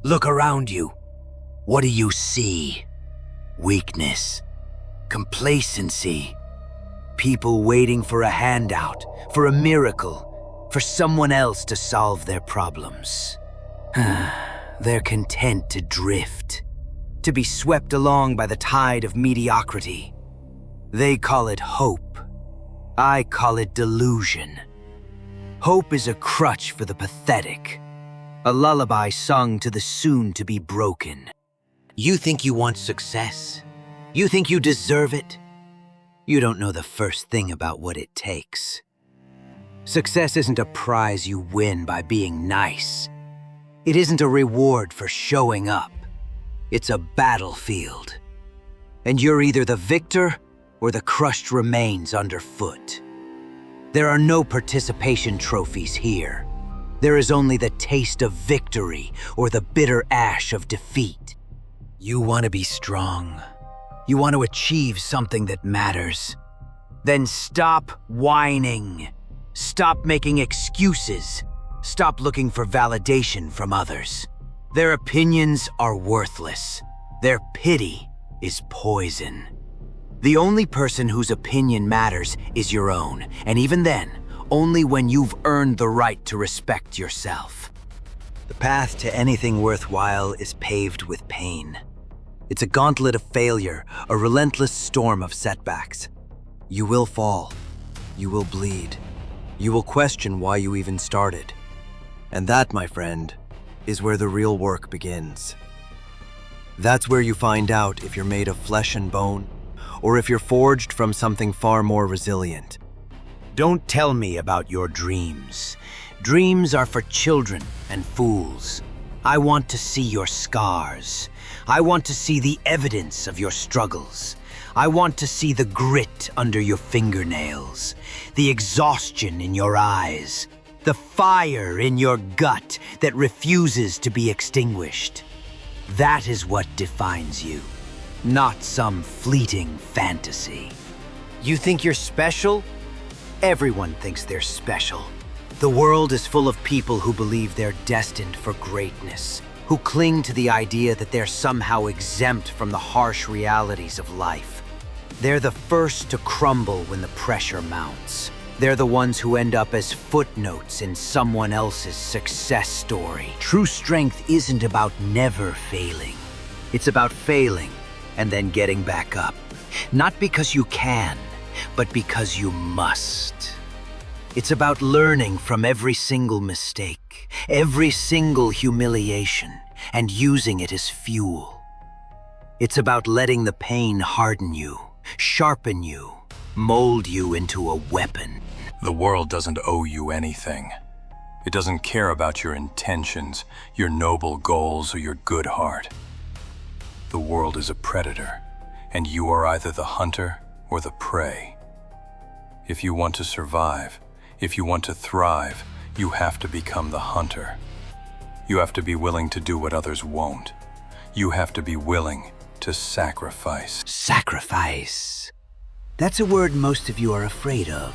Look around you. What do you see? Weakness, complacency, people waiting for a handout, for a miracle, for someone else to solve their problems. They're content to drift, to be swept along by the tide of mediocrity. They call it hope. I call it delusion. Hope is a crutch for the pathetic, a lullaby sung to the soon-to-be broken. You think you want success? You think you deserve it? You don't know the first thing about what it takes. Success isn't a prize you win by being nice. It isn't a reward for showing up. It's a battlefield. And you're either the victor or the crushed remains underfoot. There are no participation trophies here. There is only the taste of victory or the bitter ash of defeat. You want to be strong. You want to achieve something that matters. Then stop whining. Stop making excuses. Stop looking for validation from others. Their opinions are worthless. Their pity is poison. The only person whose opinion matters is your own, and even then, only when you've earned the right to respect yourself. The path to anything worthwhile is paved with pain. It's a gauntlet of failure, a relentless storm of setbacks. You will fall. You will bleed. You will question why you even started. And that, my friend, is where the real work begins. That's where you find out if you're made of flesh and bone, or if you're forged from something far more resilient. Don't tell me about your dreams. Dreams are for children and fools. I want to see your scars. I want to see the evidence of your struggles. I want to see the grit under your fingernails, the exhaustion in your eyes, the fire in your gut that refuses to be extinguished. That is what defines you, not some fleeting fantasy. You think you're special? Everyone thinks they're special. The world is full of people who believe they're destined for greatness, who cling to the idea that they're somehow exempt from the harsh realities of life. They're the first to crumble when the pressure mounts. They're the ones who end up as footnotes in someone else's success story. True strength isn't about never failing. It's about failing and then getting back up. Not because you can, but because you must. It's about learning from every single mistake, every single humiliation, and using it as fuel. It's about letting the pain harden you, sharpen you, mold you into a weapon. The world doesn't owe you anything. It doesn't care about your intentions, your noble goals, or your good heart. The world is a predator, and you are either the hunter or the prey. If you want to survive, if you want to thrive, you have to become the hunter. You have to be willing to do what others won't. You have to be willing to sacrifice. Sacrifice. That's a word most of you are afraid of.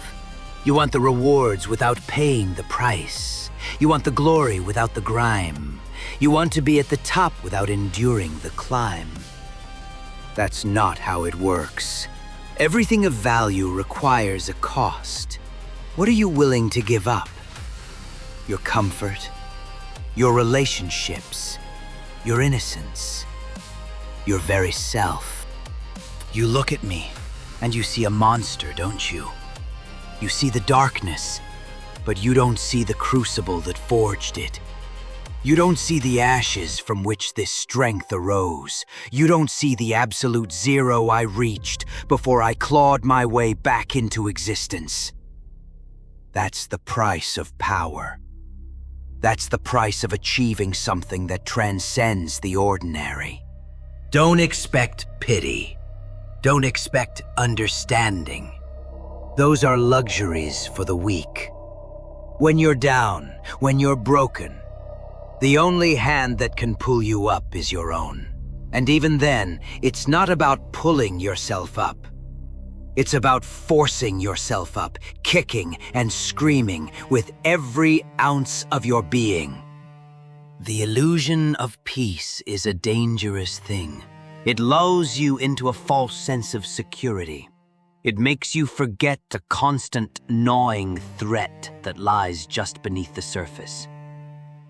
You want the rewards without paying the price. You want the glory without the grime. You want to be at the top without enduring the climb. That's not how it works. Everything of value requires a cost. What are you willing to give up? Your comfort, your relationships, your innocence, your very self. You look at me and you see a monster, don't you? You see the darkness, but you don't see the crucible that forged it. You don't see the ashes from which this strength arose. You don't see the absolute zero I reached before I clawed my way back into existence. That's the price of power. That's the price of achieving something that transcends the ordinary. Don't expect pity. Don't expect understanding. Those are luxuries for the weak. When you're down, when you're broken, the only hand that can pull you up is your own. And even then, it's not about pulling yourself up. It's about forcing yourself up, kicking and screaming with every ounce of your being. The illusion of peace is a dangerous thing. It lulls you into a false sense of security. It makes you forget the constant gnawing threat that lies just beneath the surface.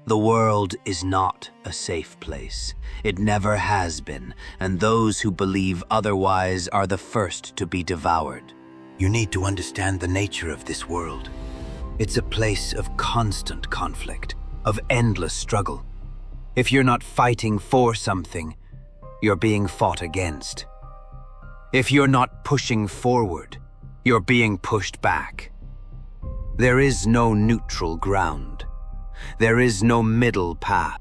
The world is not a safe place. It never has been, and those who believe otherwise are the first to be devoured. You need to understand the nature of this world. It's a place of constant conflict, of endless struggle. If you're not fighting for something, you're being fought against. If you're not pushing forward, you're being pushed back. There is no neutral ground. There is no middle path.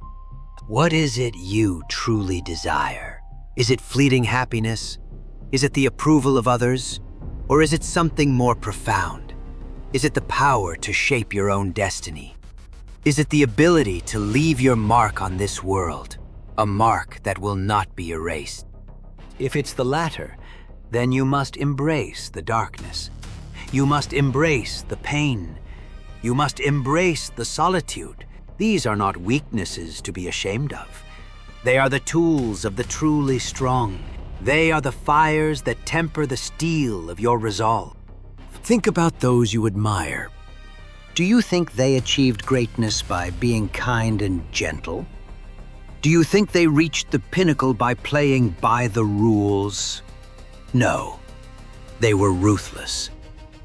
What is it you truly desire? Is it fleeting happiness? Is it the approval of others? Or is it something more profound? Is it the power to shape your own destiny? Is it the ability to leave your mark on this world, a mark that will not be erased? If it's the latter, then you must embrace the darkness. You must embrace the pain. You must embrace the solitude. These are not weaknesses to be ashamed of. They are the tools of the truly strong. They are the fires that temper the steel of your resolve. Think about those you admire. Do you think they achieved greatness by being kind and gentle? Do you think they reached the pinnacle by playing by the rules? No. They were ruthless.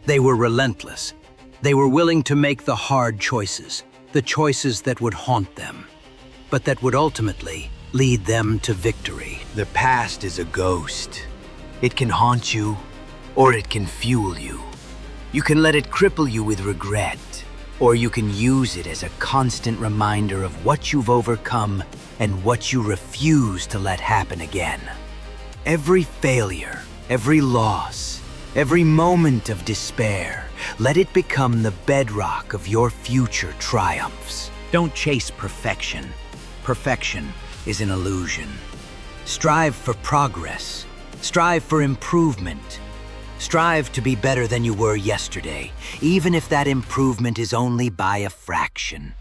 They were relentless. They were willing to make the hard choices, the choices that would haunt them, but that would ultimately lead them to victory. The past is a ghost. It can haunt you, or it can fuel you. You can let it cripple you with regret, or you can use it as a constant reminder of what you've overcome and what you refuse to let happen again. Every failure, every loss, every moment of despair, let it become the bedrock of your future triumphs. Don't chase perfection. Perfection is an illusion. Strive for progress. Strive for improvement. Strive to be better than you were yesterday, even if that improvement is only by a fraction.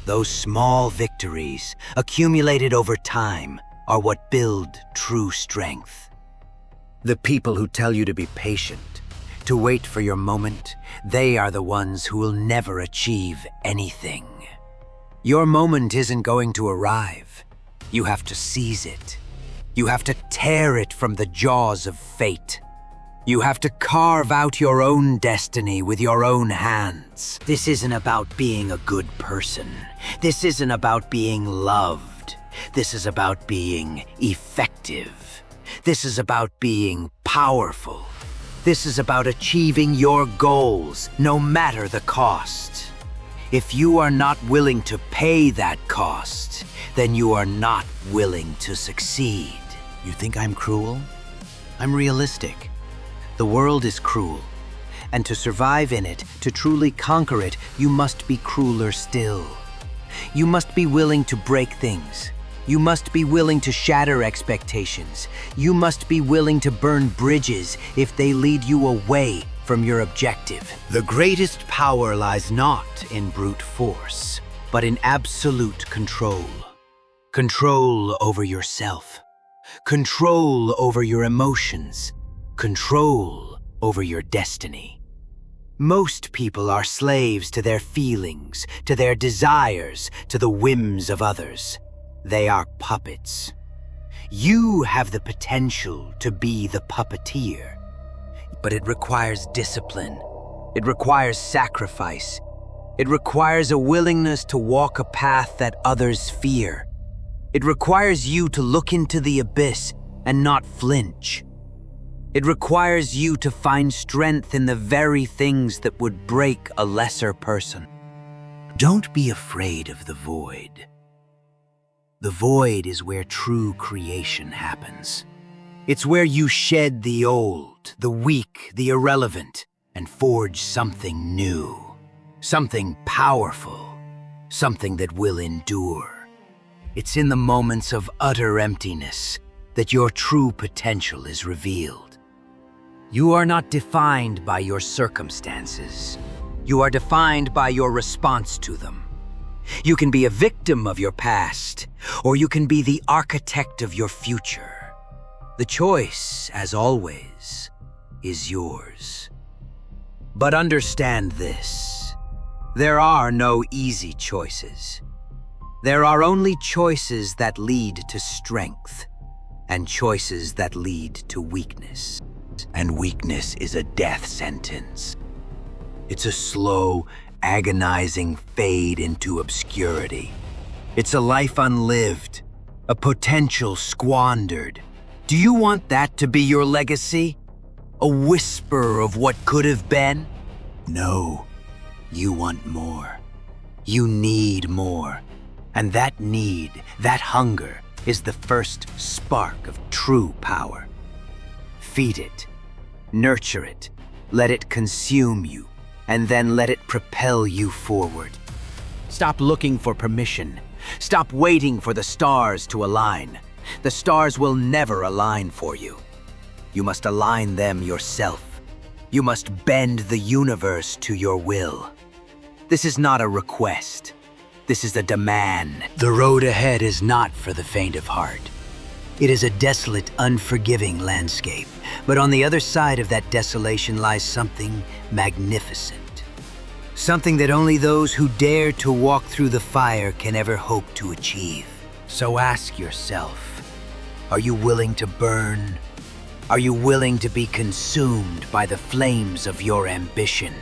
Those small victories, accumulated over time, are what build true strength. The people who tell you to be patient, to wait for your moment, they are the ones who will never achieve anything. Your moment isn't going to arrive. You have to seize it. You have to tear it from the jaws of fate. You have to carve out your own destiny with your own hands. This isn't about being a good person. This isn't about being loved. This is about being effective. This is about being powerful. This is about achieving your goals, no matter the cost. If you are not willing to pay that cost, then you are not willing to succeed. You think I'm cruel? I'm realistic. The world is cruel, and to survive in it, to truly conquer it, you must be crueler still. You must be willing to break things. You must be willing to shatter expectations. You must be willing to burn bridges if they lead you away from your objective. The greatest power lies not in brute force, but in absolute control. Control over yourself. Control over your emotions. Control over your destiny. Most people are slaves to their feelings, to their desires, to the whims of others. They are puppets. You have the potential to be the puppeteer, but it requires discipline. It requires sacrifice. It requires a willingness to walk a path that others fear. It requires you to look into the abyss and not flinch. It requires you to find strength in the very things that would break a lesser person. Don't be afraid of the void. The void is where true creation happens. It's where you shed the old, the weak, the irrelevant, and forge something new, something powerful, something that will endure. It's in the moments of utter emptiness that your true potential is revealed. You are not defined by your circumstances. You are defined by your response to them. You can be a victim of your past, or you can be the architect of your future. The choice, as always, is yours. But understand this: there are no easy choices. There are only choices that lead to strength, and choices that lead to weakness. And weakness is a death sentence. It's a slow, agonizing fade into obscurity. It's a life unlived, a potential squandered. Do you want that to be your legacy? A whisper of what could have been? No, you want more. You need more. And that need, that hunger, is the first spark of true power. Feed it, nurture it, let it consume you, and then let it propel you forward. Stop looking for permission. Stop waiting for the stars to align. The stars will never align for you. You must align them yourself. You must bend the universe to your will. This is not a request. This is a demand. The road ahead is not for the faint of heart. It is a desolate, unforgiving landscape, but on the other side of that desolation lies something magnificent. Something that only those who dare to walk through the fire can ever hope to achieve. So ask yourself, are you willing to burn? Are you willing to be consumed by the flames of your ambition?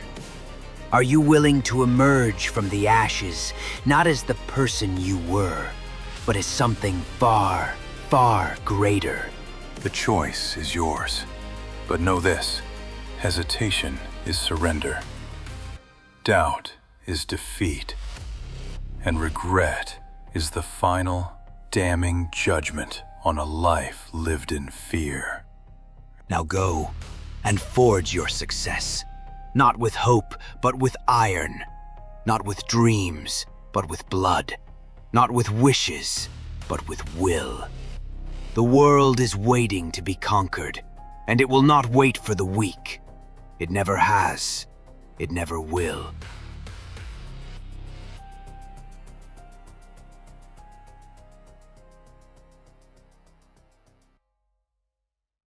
Are you willing to emerge from the ashes, not as the person you were, but as something far, far greater? The choice is yours. But know this: hesitation is surrender. Doubt is defeat. And regret is the final, damning judgment on a life lived in fear. Now go and forge your success. Not with hope, but with iron. Not with dreams, but with blood. Not with wishes, but with will. The world is waiting to be conquered, and it will not wait for the weak. It never has. It never will.